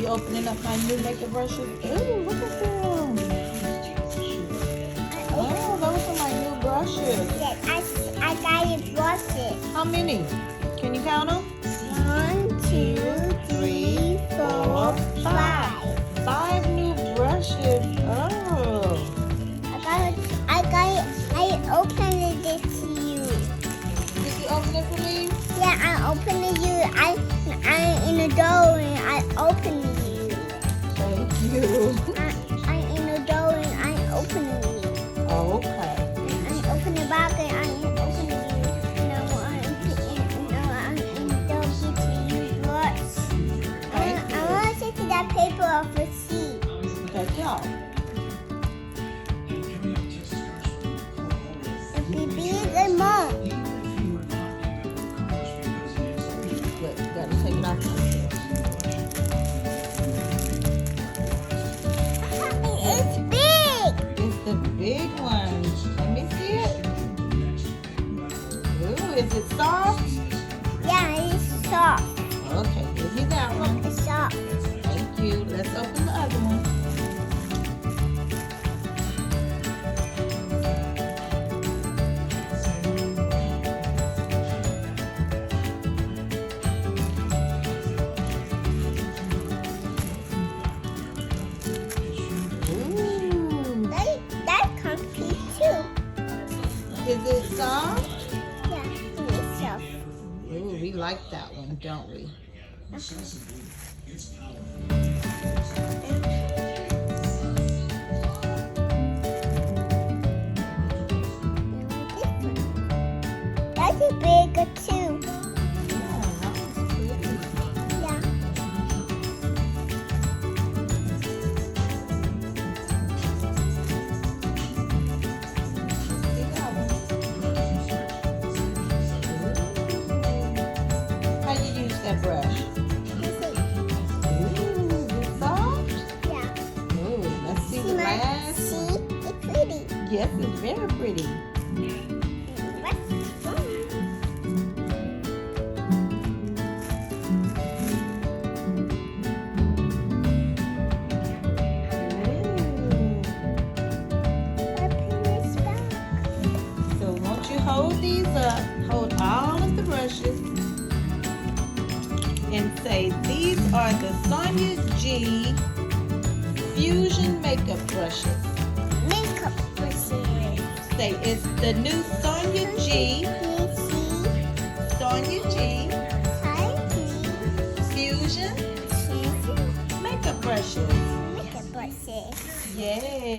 you opening up my new makeup brushes? Ooh, look at them. Oh, those are my new brushes. Yes, I got it brushes. How many? Can you count them? 1, 2, 3, 4, 5. 5 new brushes. Oh. I opened it to you. Did you open it for me? Yeah, I opened it to you. I'm in the door and I opened it to you. Thank you. I'm in the door and I opened it to you. Oh, okay. I opened the box and I opened it to you. Now I'm in the door to you brush. I want to take that paper off the seat. Take it off. It'll be big and more. Look, you gotta take it off. It's big. It's the big one. Let me see it. Ooh, is it soft? Yeah, it's soft. Okay, give me that one. It's soft. Thank you. Let's open the other one. Ooh, That comfy too. is it soft? Yeah, it's soft. Ooh, we like that one, don't we? That's a bigger too. Yeah, that one's pretty. Yeah. See that one? Ooh. How you use that brush? Ooh, is it soft? Yeah. Ooh, let's see the last. See, it's pretty. Yes, it's very pretty. What's fun? So won't you hold these up, hold all of the brushes, and say, these are the Sonia G Fusion Makeup Brushes. Makeup brushes. Say, it's the new Sonia G Fusion Makeup Brushes. Makeup brushes. Yay!